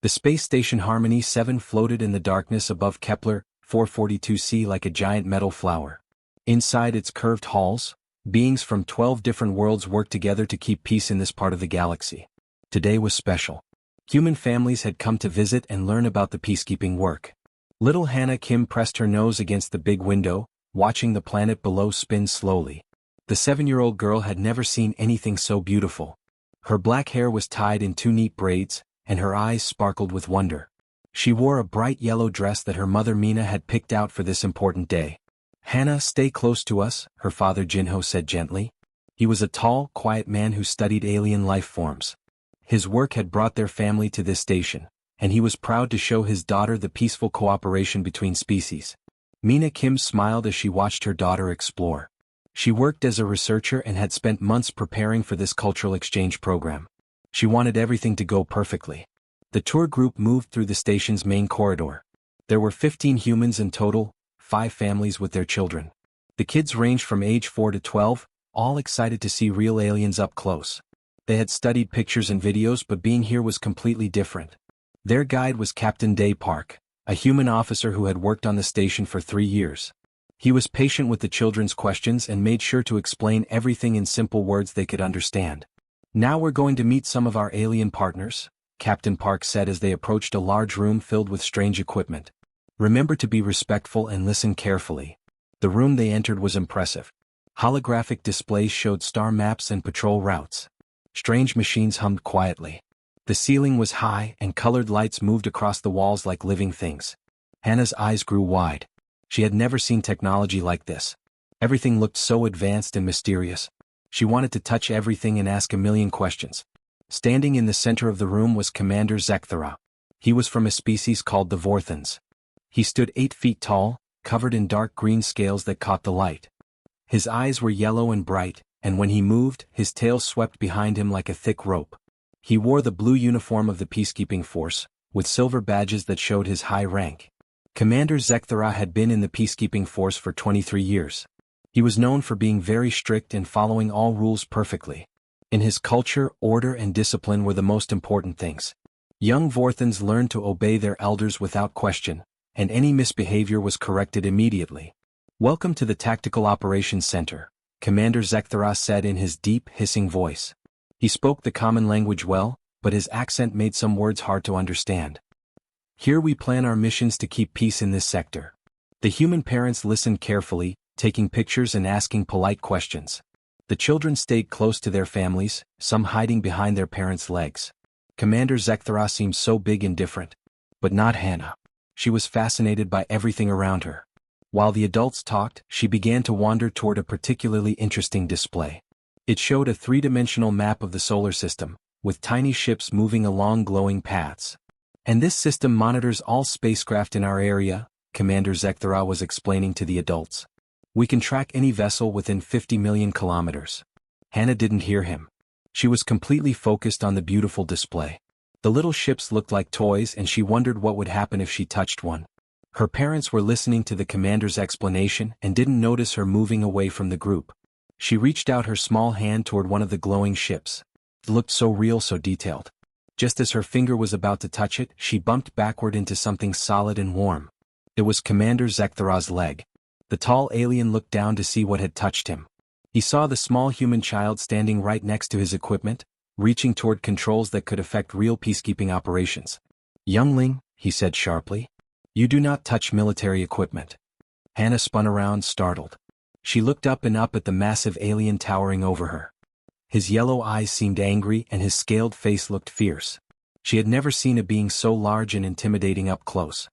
The space station Harmony 7 floated in the darkness above Kepler 442c like a giant metal flower. Inside its curved halls, beings from 12 different worlds worked together to keep peace in this part of the galaxy. Today was special. Human families had come to visit and learn about the peacekeeping work. Little Hannah Kim pressed her nose against the big window, watching the planet below spin slowly. The 7-year-old girl had never seen anything so beautiful. Her black hair was tied in 2 neat braids, and her eyes sparkled with wonder. She wore a bright yellow dress that her mother Mina had picked out for this important day. "Hannah, stay close to us," her father Jinho said gently. He was a tall, quiet man who studied alien life forms. His work had brought their family to this station, and he was proud to show his daughter the peaceful cooperation between species. Mina Kim smiled as she watched her daughter explore. She worked as a researcher and had spent months preparing for this cultural exchange program. She wanted everything to go perfectly. The tour group moved through the station's main corridor. There were 15 humans in total, 5 families with their children. The kids ranged from age 4 to 12, all excited to see real aliens up close. They had studied pictures and videos, but being here was completely different. Their guide was Captain Day Park, a human officer who had worked on the station for 3 years. He was patient with the children's questions and made sure to explain everything in simple words they could understand. "Now we're going to meet some of our alien partners," Captain Park said as they approached a large room filled with strange equipment. "Remember to be respectful and listen carefully." The room they entered was impressive. Holographic displays showed star maps and patrol routes. Strange machines hummed quietly. The ceiling was high and colored lights moved across the walls like living things. Hannah's eyes grew wide. She had never seen technology like this. Everything looked so advanced and mysterious. She wanted to touch everything and ask a million questions. Standing in the center of the room was Commander Zekthara. He was from a species called the Vorthans. He stood 8 feet tall, covered in dark green scales that caught the light. His eyes were yellow and bright, and when he moved, his tail swept behind him like a thick rope. He wore the blue uniform of the peacekeeping force, with silver badges that showed his high rank. Commander Zekthara had been in the peacekeeping force for 23 years. He was known for being very strict and following all rules perfectly. In his culture, order and discipline were the most important things. Young Vorthans learned to obey their elders without question, and any misbehavior was corrected immediately. "Welcome to the Tactical Operations Center," Commander Zekthara said in his deep, hissing voice. He spoke the common language well, but his accent made some words hard to understand. "Here we plan our missions to keep peace in this sector." The human parents listened carefully, taking pictures and asking polite questions. The children stayed close to their families, some hiding behind their parents' legs. Commander Zekthara seemed so big and different. But not Hannah. She was fascinated by everything around her. While the adults talked, she began to wander toward a particularly interesting display. It showed a 3-dimensional map of the solar system, with tiny ships moving along glowing paths. "And this system monitors all spacecraft in our area," Commander Zekthara was explaining to the adults. "We can track any vessel within 50 million kilometers." Hannah didn't hear him. She was completely focused on the beautiful display. The little ships looked like toys and she wondered what would happen if she touched one. Her parents were listening to the commander's explanation and didn't notice her moving away from the group. She reached out her small hand toward one of the glowing ships. It looked so real, so detailed. Just as her finger was about to touch it, she bumped backward into something solid and warm. It was Commander Zekthara's leg. The tall alien looked down to see what had touched him. He saw the small human child standing right next to his equipment, reaching toward controls that could affect real peacekeeping operations. "Youngling," he said sharply, "you do not touch military equipment." Hannah spun around, startled. She looked up and up at the massive alien towering over her. His yellow eyes seemed angry and his scaled face looked fierce. She had never seen a being so large and intimidating up close.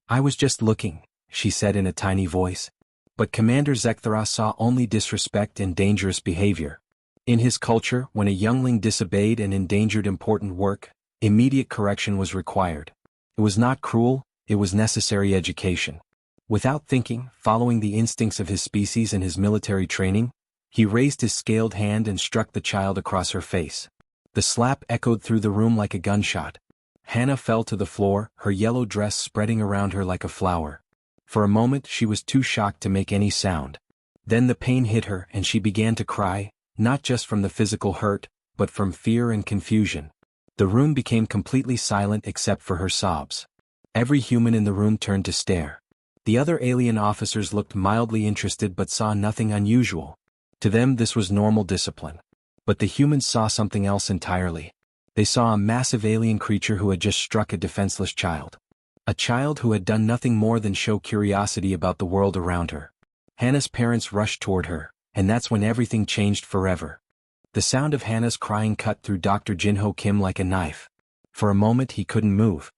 I was just looking," she said in a tiny voice. But Commander Zekthara saw only disrespect and dangerous behavior. In his culture, when a youngling disobeyed and endangered important work, immediate correction was required. It was not cruel, it was necessary education. Without thinking, following the instincts of his species and his military training, he raised his scaled hand and struck the child across her face. The slap echoed through the room like a gunshot. Hannah fell to the floor, her yellow dress spreading around her like a flower. For a moment she was too shocked to make any sound. Then the pain hit her and she began to cry, not just from the physical hurt, but from fear and confusion. The room became completely silent except for her sobs. Every human in the room turned to stare. The other alien officers looked mildly interested but saw nothing unusual. To them this was normal discipline. But the humans saw something else entirely. They saw a massive alien creature who had just struck a defenseless child. A child who had done nothing more than show curiosity about the world around her. Hannah's parents rushed toward her, and that's when everything changed forever. The sound of Hannah's crying cut through Dr. Jinho Kim like a knife. For a moment he couldn't move.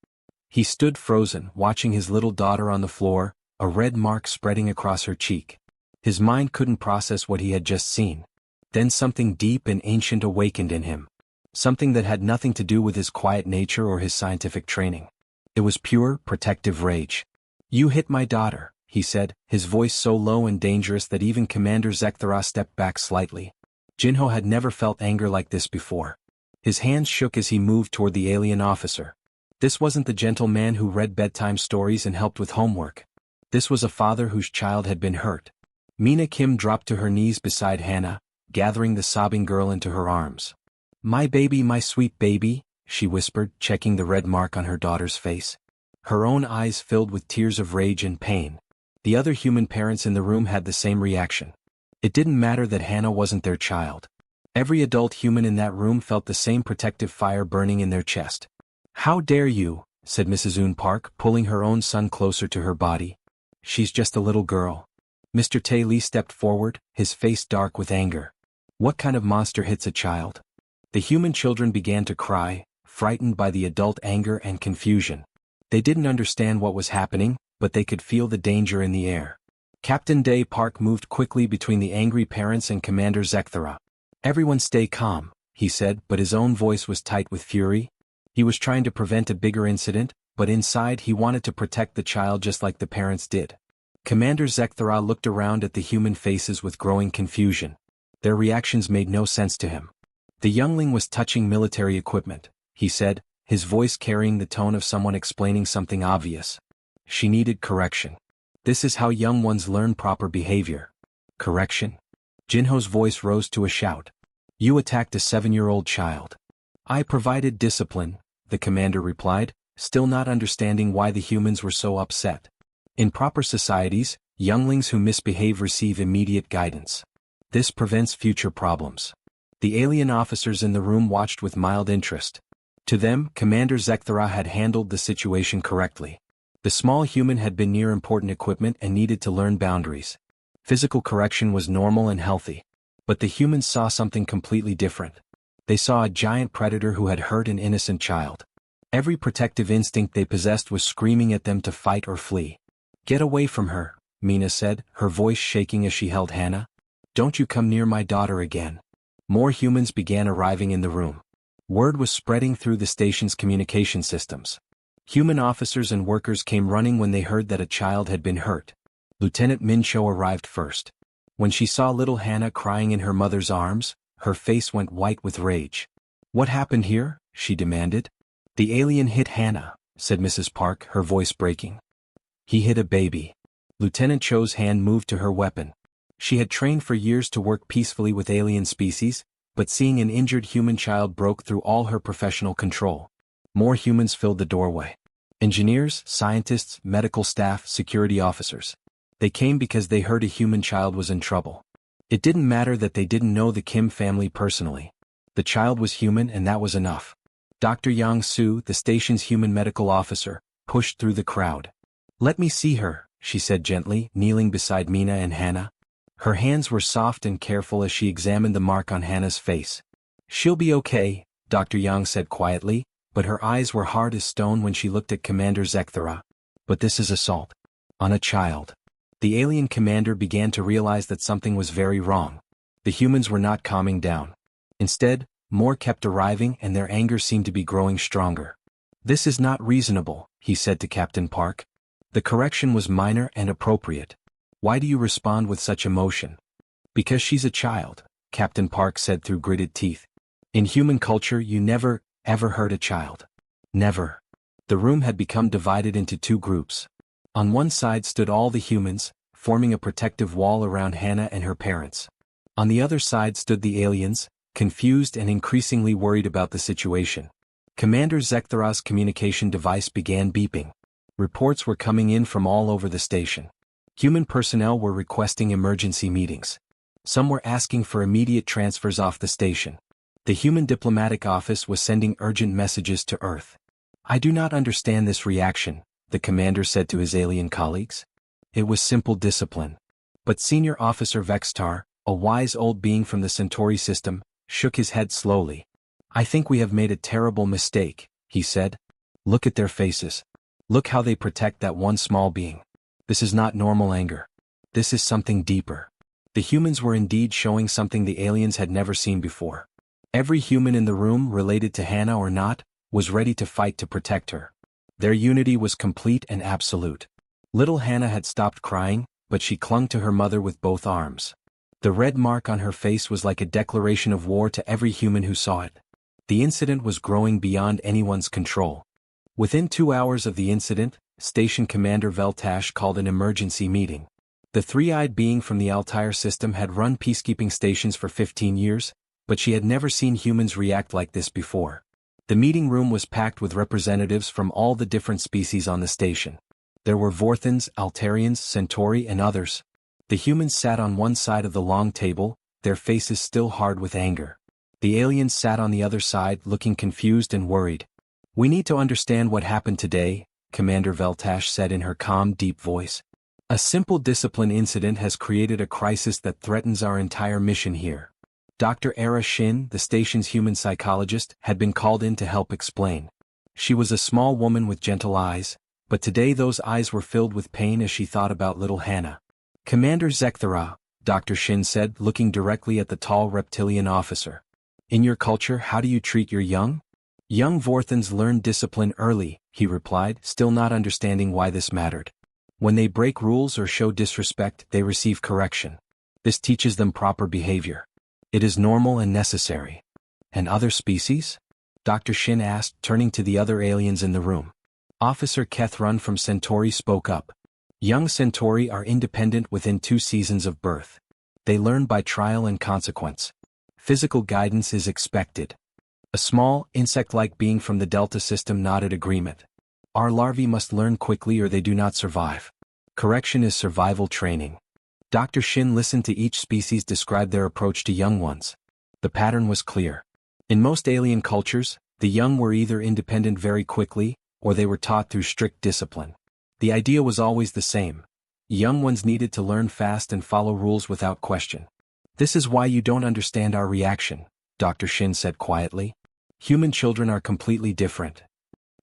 He stood frozen, watching his little daughter on the floor, a red mark spreading across her cheek. His mind couldn't process what he had just seen. Then something deep and ancient awakened in him. Something that had nothing to do with his quiet nature or his scientific training. It was pure, protective rage. "You hit my daughter," he said, his voice so low and dangerous that even Commander Zekthara stepped back slightly. Jinho had never felt anger like this before. His hands shook as he moved toward the alien officer. This wasn't the gentle man who read bedtime stories and helped with homework. This was a father whose child had been hurt. Mina Kim dropped to her knees beside Hannah, gathering the sobbing girl into her arms. My baby, my sweet baby," she whispered, checking the red mark on her daughter's face. Her own eyes filled with tears of rage and pain. The other human parents in the room had the same reaction. It didn't matter that Hannah wasn't their child. Every adult human in that room felt the same protective fire burning in their chest. "How dare you," said Mrs. Un Park, pulling her own son closer to her body. "She's just a little girl." Mr. Tae Lee stepped forward, his face dark with anger. "What kind of monster hits a child?" The human children began to cry, frightened by the adult anger and confusion. They didn't understand what was happening, but they could feel the danger in the air. Captain Dae Park moved quickly between the angry parents and Commander Zekthara. "Everyone stay calm," he said, but his own voice was tight with fury. He was trying to prevent a bigger incident, but inside he wanted to protect the child just like the parents did. Commander Zekthara looked around at the human faces with growing confusion. Their reactions made no sense to him. The youngling was touching military equipment, he said, his voice carrying the tone of someone explaining something obvious. She needed correction. This is how young ones learn proper behavior. Correction? Jinho's voice rose to a shout. You attacked a 7-year-old child. I provided discipline, the commander replied, still not understanding why the humans were so upset. In proper societies, younglings who misbehave receive immediate guidance. This prevents future problems. The alien officers in the room watched with mild interest. To them, Commander Zekthara had handled the situation correctly. The small human had been near important equipment and needed to learn boundaries. Physical correction was normal and healthy. But the humans saw something completely different. They saw a giant predator who had hurt an innocent child. Every protective instinct they possessed was screaming at them to fight or flee. Get away from her, Mina said, her voice shaking as she held Hannah. Don't you come near my daughter again. More humans began arriving in the room. Word was spreading through the station's communication systems. Human officers and workers came running when they heard that a child had been hurt. Lieutenant Min Cho arrived first. When she saw little Hannah crying in her mother's arms, her face went white with rage. What happened here? She demanded. The alien hit Hannah, said Mrs. Park, her voice breaking. He hit a baby. Lieutenant Cho's hand moved to her weapon. She had trained for years to work peacefully with alien species, but seeing an injured human child broke through all her professional control. More humans filled the doorway. Engineers, scientists, medical staff, security officers. They came because they heard a human child was in trouble. It didn't matter that they didn't know the Kim family personally. The child was human and that was enough. Dr. Yang Su, the station's human medical officer, pushed through the crowd. Let me see her, she said gently, kneeling beside Mina and Hannah. Her hands were soft and careful as she examined the mark on Hannah's face. She'll be okay, Dr. Yang said quietly, but her eyes were hard as stone when she looked at Commander Zekthara. But this is assault. On a child. The alien commander began to realize that something was very wrong. The humans were not calming down. Instead, more kept arriving and their anger seemed to be growing stronger. This is not reasonable, he said to Captain Park. The correction was minor and appropriate. Why do you respond with such emotion? Because she's a child, Captain Park said through gritted teeth. In human culture you never, ever hurt a child. Never. The room had become divided into two groups. On one side stood all the humans, forming a protective wall around Hannah and her parents. On the other side stood the aliens, confused and increasingly worried about the situation. Commander Zekthara's communication device began beeping. Reports were coming in from all over the station. Human personnel were requesting emergency meetings. Some were asking for immediate transfers off the station. The human diplomatic office was sending urgent messages to Earth. "I do not understand this reaction," the commander said to his alien colleagues. It was simple discipline. But Senior Officer Vextar, a wise old being from the Centauri system, shook his head slowly. "I think we have made a terrible mistake," he said. "Look at their faces. Look how they protect that one small being. This is not normal anger. This is something deeper." The humans were indeed showing something the aliens had never seen before. Every human in the room, related to Hannah or not, was ready to fight to protect her. Their unity was complete and absolute. Little Hannah had stopped crying, but she clung to her mother with both arms. The red mark on her face was like a declaration of war to every human who saw it. The incident was growing beyond anyone's control. Within 2 hours of the incident, Station Commander Veltash called an emergency meeting. The three-eyed being from the Altair system had run peacekeeping stations for 15 years, but she had never seen humans react like this before. The meeting room was packed with representatives from all the different species on the station. There were Vorthans, Altarians, Centauri, and others. The humans sat on one side of the long table, their faces still hard with anger. The aliens sat on the other side, looking confused and worried. "We need to understand what happened today," Commander Veltash said in her calm, deep voice. "A simple discipline incident has created a crisis that threatens our entire mission here." Dr. Era Shin, the station's human psychologist, had been called in to help explain. She was a small woman with gentle eyes, but today those eyes were filled with pain as she thought about little Hannah. "Commander Zekthara," Dr. Shin said, looking directly at the tall reptilian officer. "In your culture, how do you treat your young?" "Young Vorthans learn discipline early," he replied, still not understanding why this mattered. "When they break rules or show disrespect, they receive correction. This teaches them proper behavior. It is normal and necessary." "And other species?" Dr. Shin asked, turning to the other aliens in the room. Officer Kethrun from Centauri spoke up. "Young Centauri are independent within 2 seasons of birth. They learn by trial and consequence. Physical guidance is expected." A small, insect-like being from the Delta system nodded agreement. "Our larvae must learn quickly or they do not survive. Correction is survival training." Dr. Shin listened to each species describe their approach to young ones. The pattern was clear. In most alien cultures, the young were either independent very quickly, or they were taught through strict discipline. The idea was always the same. Young ones needed to learn fast and follow rules without question. "This is why you don't understand our reaction," Dr. Shin said quietly. "Human children are completely different."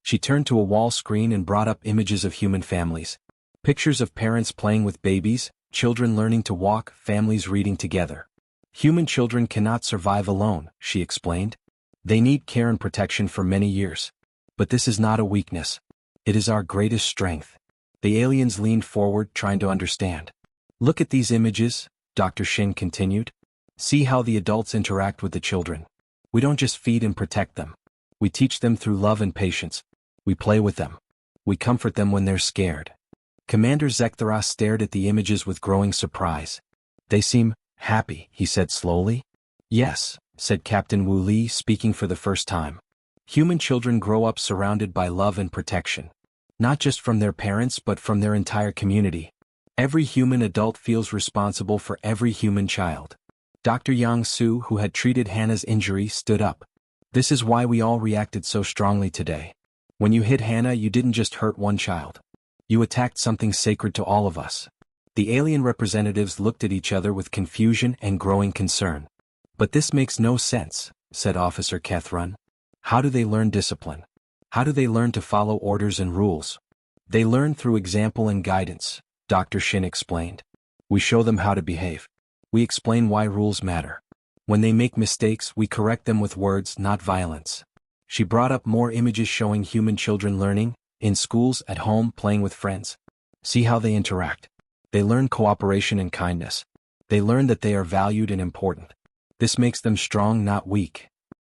She turned to a wall screen and brought up images of human families. Pictures of parents playing with babies, children learning to walk, families reading together. "Human children cannot survive alone," she explained. "They need care and protection for many years. But this is not a weakness. It is our greatest strength." The aliens leaned forward, trying to understand. "Look at these images," Dr. Shin continued. "See how the adults interact with the children. We don't just feed and protect them. We teach them through love and patience. We play with them. We comfort them when they're scared." Commander Zekthara stared at the images with growing surprise. "They seem happy," he said slowly. "Yes," said Captain Wu Li, speaking for the first time. "Human children grow up surrounded by love and protection. Not just from their parents but from their entire community. Every human adult feels responsible for every human child." Dr. Yang Su, who had treated Hannah's injury, stood up. "This is why we all reacted so strongly today. When you hit Hannah, you didn't just hurt one child. You attacked something sacred to all of us." The alien representatives looked at each other with confusion and growing concern. "But this makes no sense," said Officer Kethrun. "How do they learn discipline? How do they learn to follow orders and rules?" "They learn through example and guidance," Dr. Shin explained. "We show them how to behave. We explain why rules matter. When they make mistakes, we correct them with words, not violence." She brought up more images showing human children learning, in schools, at home, playing with friends. "See how they interact. They learn cooperation and kindness. They learn that they are valued and important. This makes them strong, not weak."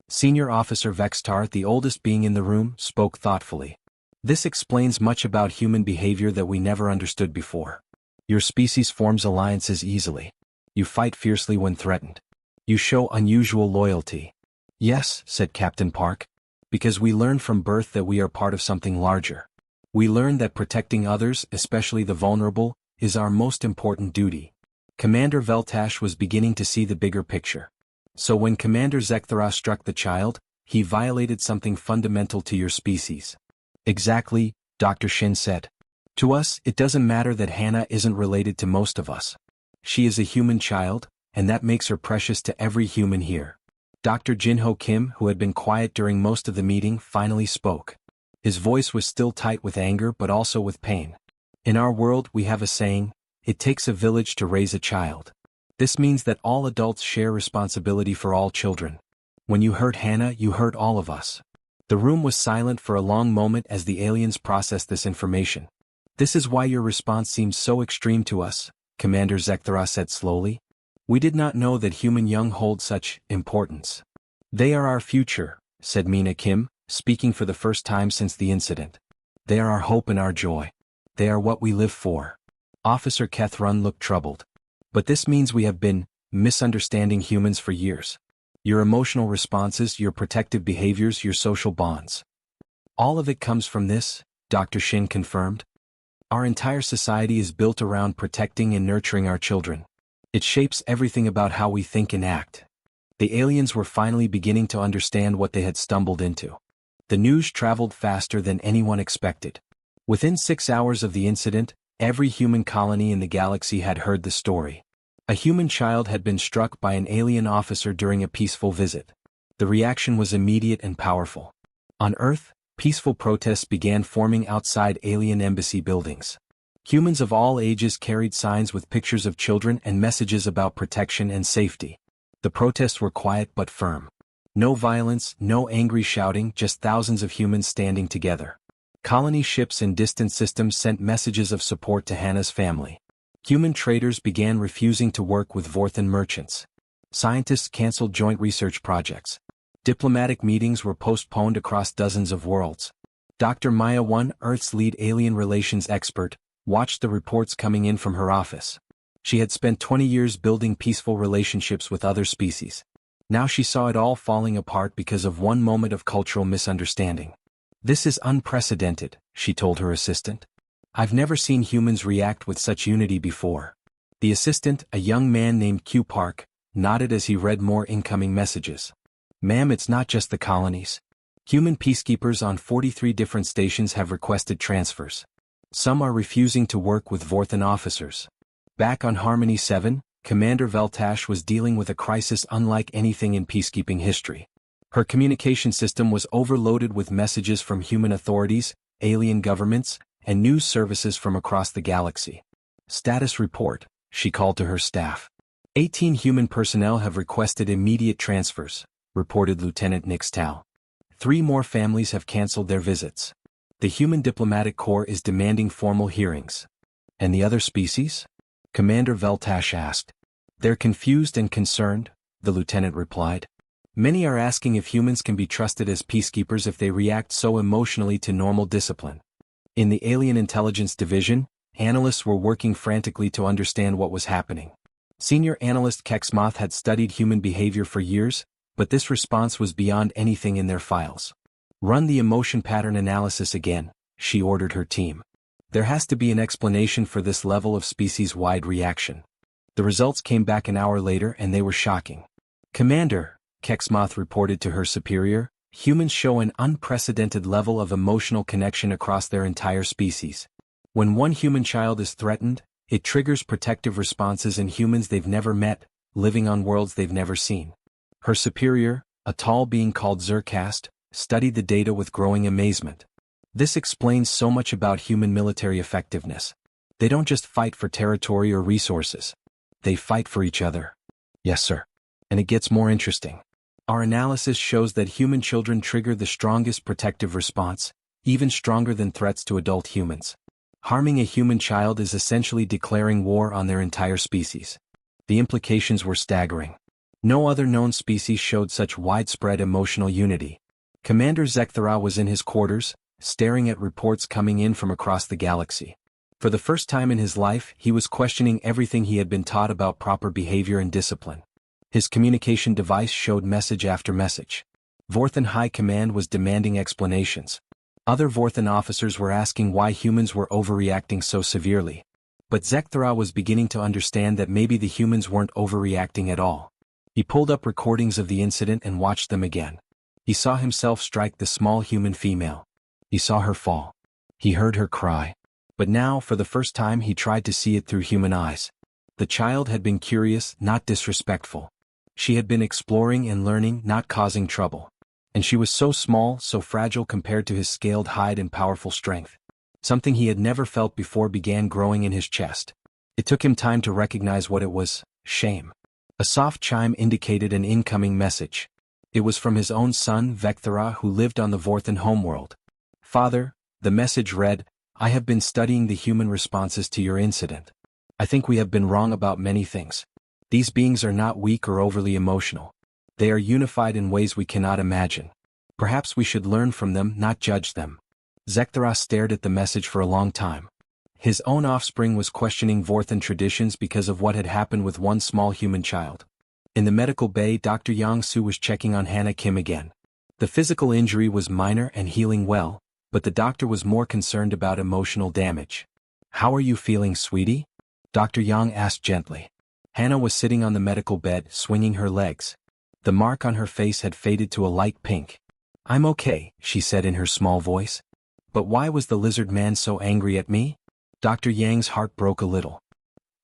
Senior Officer Vextar, the oldest being in the room, spoke thoughtfully. "This explains much about human behavior that we never understood before. Your species forms alliances easily. You fight fiercely when threatened. You show unusual loyalty." "Yes," said Captain Park. Because we learn from birth that we are part of something larger. We learn that protecting others, especially the vulnerable, is our most important duty. Commander Veltash was beginning to see the bigger picture. So when Commander Zekthara struck the child, he violated something fundamental to your species. Exactly, Dr. Shin said. To us, it doesn't matter that Hannah isn't related to most of us. She is a human child, and that makes her precious to every human here. Dr. Jinho Kim, who had been quiet during most of the meeting, finally spoke. His voice was still tight with anger but also with pain. In our world we have a saying, it takes a village to raise a child. This means that all adults share responsibility for all children. When you hurt Hannah, you hurt all of us. The room was silent for a long moment as the aliens processed this information. This is why your response seems so extreme to us, Commander Zekthara said slowly. We did not know that human young hold such importance. They are our future, said Mina Kim, speaking for the first time since the incident. They are our hope and our joy. They are what we live for. Officer Kethrun looked troubled. But this means we have been misunderstanding humans for years. Your emotional responses, your protective behaviors, your social bonds. All of it comes from this, Dr. Shin confirmed. Our entire society is built around protecting and nurturing our children. It shapes everything about how we think and act. The aliens were finally beginning to understand what they had stumbled into. The news traveled faster than anyone expected. Within 6 hours of the incident, every human colony in the galaxy had heard the story. A human child had been struck by an alien officer during a peaceful visit. The reaction was immediate and powerful. On Earth, peaceful protests began forming outside alien embassy buildings. Humans of all ages carried signs with pictures of children and messages about protection and safety. The protests were quiet but firm. No violence, no angry shouting, just thousands of humans standing together. Colony ships and distant systems sent messages of support to Hannah's family. Human traders began refusing to work with Vorthan merchants. Scientists canceled joint research projects. Diplomatic meetings were postponed across dozens of worlds. Dr. Maya 1, Earth's lead alien relations expert, watched the reports coming in from her office. She had spent 20 years building peaceful relationships with other species. Now she saw it all falling apart because of one moment of cultural misunderstanding. This is unprecedented, she told her assistant. I've never seen humans react with such unity before. The assistant, a young man named Q Park, nodded as he read more incoming messages. Ma'am, it's not just the colonies. Human peacekeepers on 43 different stations have requested transfers. Some are refusing to work with Vorthan officers. Back on Harmony 7, Commander Veltash was dealing with a crisis unlike anything in peacekeeping history. Her communication system was overloaded with messages from human authorities, alien governments, and news services from across the galaxy. Status report, she called to her staff. 18 human personnel have requested immediate transfers, reported Lieutenant Nix Tao. 3 more families have canceled their visits. The Human Diplomatic Corps is demanding formal hearings. And the other species? Commander Veltash asked. They're confused and concerned, the lieutenant replied. Many are asking if humans can be trusted as peacekeepers if they react so emotionally to normal discipline. In the Alien Intelligence Division, analysts were working frantically to understand what was happening. Senior analyst Kexmoth had studied human behavior for years, but this response was beyond anything in their files. Run the emotion pattern analysis again, she ordered her team. There has to be an explanation for this level of species-wide reaction. The results came back an hour later and they were shocking. Commander, Kexmoth reported to her superior, humans show an unprecedented level of emotional connection across their entire species. When one human child is threatened, it triggers protective responses in humans they've never met, living on worlds they've never seen. Her superior, a tall being called Zercast, studied the data with growing amazement. This explains so much about human military effectiveness. They don't just fight for territory or resources. They fight for each other. Yes, sir. And it gets more interesting. Our analysis shows that human children trigger the strongest protective response, even stronger than threats to adult humans. Harming a human child is essentially declaring war on their entire species. The implications were staggering. No other known species showed such widespread emotional unity. Commander Zekthara was in his quarters, staring at reports coming in from across the galaxy. For the first time in his life, he was questioning everything he had been taught about proper behavior and discipline. His communication device showed message after message. Vorthan High Command was demanding explanations. Other Vorthan officers were asking why humans were overreacting so severely. But Zekthara was beginning to understand that maybe the humans weren't overreacting at all. He pulled up recordings of the incident and watched them again. He saw himself strike the small human female. He saw her fall. He heard her cry. But now, for the first time, he tried to see it through human eyes. The child had been curious, not disrespectful. She had been exploring and learning, not causing trouble. And she was so small, so fragile compared to his scaled hide and powerful strength. Something he had never felt before began growing in his chest. It took him time to recognize what it was: shame. A soft chime indicated an incoming message. It was from his own son, Vecthara, who lived on the Vorthan homeworld. "Father," the message read, "I have been studying the human responses to your incident. I think we have been wrong about many things. These beings are not weak or overly emotional. They are unified in ways we cannot imagine. Perhaps we should learn from them, not judge them." Zekthara stared at the message for a long time. His own offspring was questioning Vorthan traditions because of what had happened with one small human child. In the medical bay, Dr. Yang Su was checking on Hannah Kim again. The physical injury was minor and healing well, but the doctor was more concerned about emotional damage. "How are you feeling, sweetie?" Dr. Yang asked gently. Hannah was sitting on the medical bed, swinging her legs. The mark on her face had faded to a light pink. "I'm okay," she said in her small voice. "But why was the lizard man so angry at me?" Dr. Yang's heart broke a little.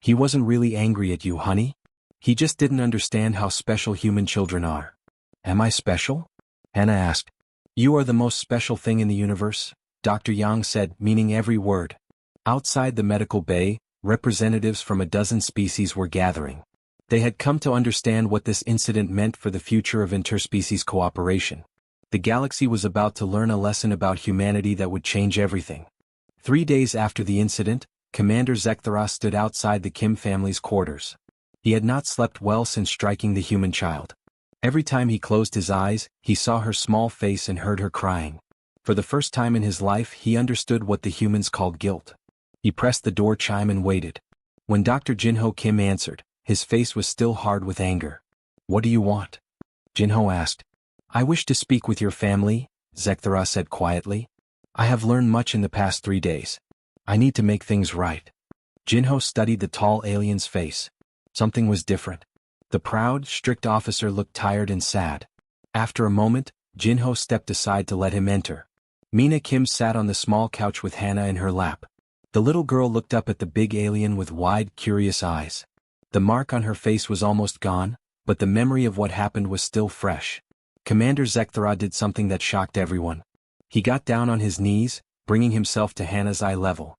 "He wasn't really angry at you, honey. He just didn't understand how special human children are." "Am I special?" Hannah asked. "You are the most special thing in the universe," Dr. Yang said, meaning every word. Outside the medical bay, representatives from a dozen species were gathering. They had come to understand what this incident meant for the future of interspecies cooperation. The galaxy was about to learn a lesson about humanity that would change everything. 3 days after the incident, Commander Zekthara stood outside the Kim family's quarters. He had not slept well since striking the human child. Every time he closed his eyes, he saw her small face and heard her crying. For the first time in his life, he understood what the humans called guilt. He pressed the door chime and waited. When Dr. Jinho Kim answered, his face was still hard with anger. "What do you want?" Jinho asked. "I wish to speak with your family," Zekthara said quietly. "I have learned much in the past 3 days. I need to make things right." Jinho studied the tall alien's face. Something was different. The proud, strict officer looked tired and sad. After a moment, Jinho stepped aside to let him enter. Mina Kim sat on the small couch with Hannah in her lap. The little girl looked up at the big alien with wide, curious eyes. The mark on her face was almost gone, but the memory of what happened was still fresh. Commander Zekthara did something that shocked everyone. He got down on his knees, bringing himself to Hannah's eye level.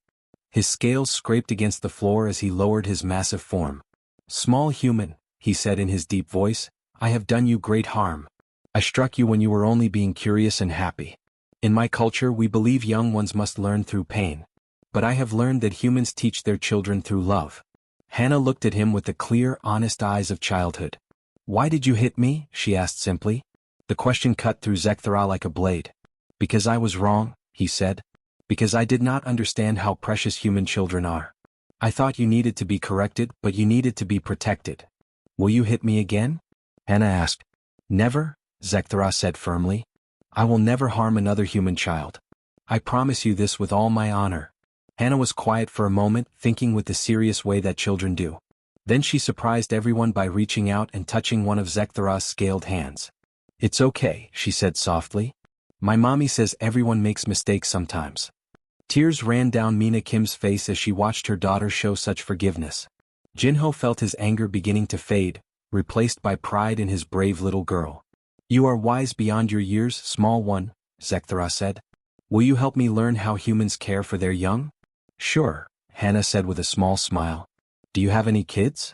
His scales scraped against the floor as he lowered his massive form. "Small human," he said in his deep voice, "I have done you great harm. I struck you when you were only being curious and happy. In my culture, we believe young ones must learn through pain. But I have learned that humans teach their children through love." Hannah looked at him with the clear, honest eyes of childhood. "Why did you hit me?" she asked simply. The question cut through Zekthara like a blade. "Because I was wrong," he said. "Because I did not understand how precious human children are. I thought you needed to be corrected, but you needed to be protected." "Will you hit me again?" Hannah asked. "Never," Zekthara said firmly. "I will never harm another human child. I promise you this with all my honor." Hannah was quiet for a moment, thinking with the serious way that children do. Then she surprised everyone by reaching out and touching one of Zekthara's scaled hands. "It's okay," she said softly. "My mommy says everyone makes mistakes sometimes." Tears ran down Mina Kim's face as she watched her daughter show such forgiveness. Jinho felt his anger beginning to fade, replaced by pride in his brave little girl. "You are wise beyond your years, small one," Zekthara said. "Will you help me learn how humans care for their young?" "Sure," Hannah said with a small smile. "Do you have any kids?"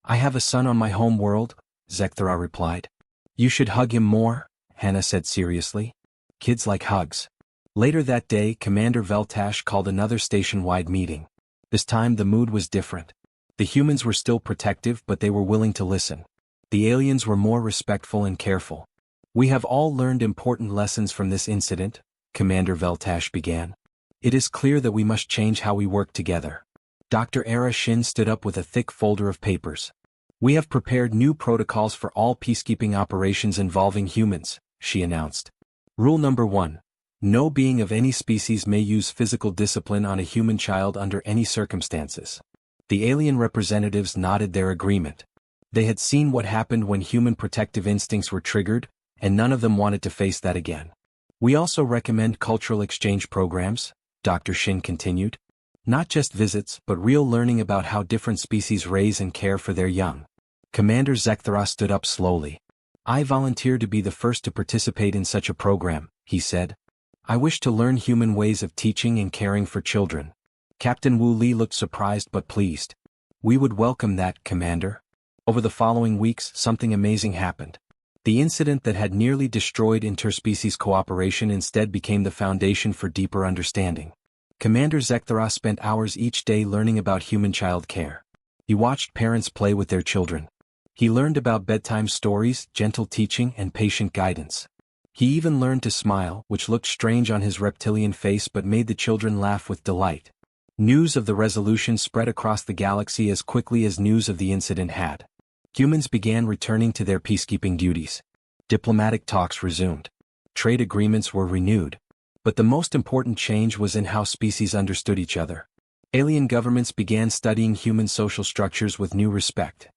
"I have a son on my home world," Zekthara replied. "You should hug him more," Hannah said seriously. "Kids like hugs." Later that day, Commander Veltash called another station-wide meeting. This time the mood was different. The humans were still protective, but they were willing to listen. The aliens were more respectful and careful. "We have all learned important lessons from this incident," Commander Veltash began. "It is clear that we must change how we work together." Dr. Era Shin stood up with a thick folder of papers. "We have prepared new protocols for all peacekeeping operations involving humans," she announced. Rule number 1. No being of any species may use physical discipline on a human child under any circumstances. The alien representatives nodded their agreement. They had seen what happened when human protective instincts were triggered, and none of them wanted to face that again. We also recommend cultural exchange programs, Dr. Shin continued. Not just visits, but real learning about how different species raise and care for their young. Commander Zekthara stood up slowly. I volunteer to be the first to participate in such a program, he said. I wish to learn human ways of teaching and caring for children. Captain Wu Li looked surprised but pleased. We would welcome that, Commander. Over the following weeks, something amazing happened. The incident that had nearly destroyed interspecies cooperation instead became the foundation for deeper understanding. Commander Zekthara spent hours each day learning about human-child care. He watched parents play with their children. He learned about bedtime stories, gentle teaching, and patient guidance. He even learned to smile, which looked strange on his reptilian face but made the children laugh with delight. News of the resolution spread across the galaxy as quickly as news of the incident had. Humans began returning to their peacekeeping duties. Diplomatic talks resumed. Trade agreements were renewed. But the most important change was in how species understood each other. Alien governments began studying human social structures with new respect.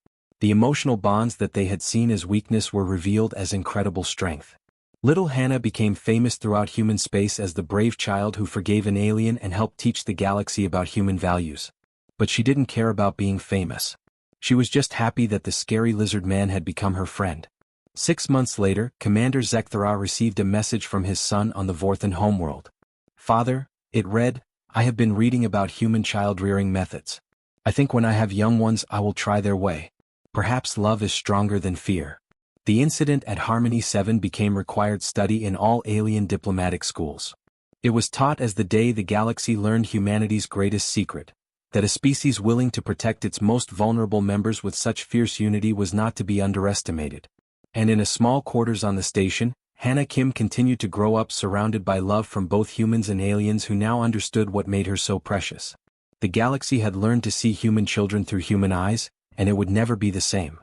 The emotional bonds that they had seen as weakness were revealed as incredible strength. Little Hannah became famous throughout human space as the brave child who forgave an alien and helped teach the galaxy about human values. But she didn't care about being famous. She was just happy that the scary lizard man had become her friend. 6 months later, Commander Zekthara received a message from his son on the Vorthan homeworld. Father, it read, I have been reading about human child-rearing methods. I think when I have young ones I will try their way. Perhaps love is stronger than fear. The incident at Harmony 7 became required study in all alien diplomatic schools. It was taught as the day the galaxy learned humanity's greatest secret, that a species willing to protect its most vulnerable members with such fierce unity was not to be underestimated. And in a small quarters on the station, Hannah Kim continued to grow up surrounded by love from both humans and aliens who now understood what made her so precious. The galaxy had learned to see human children through human eyes, and it would never be the same.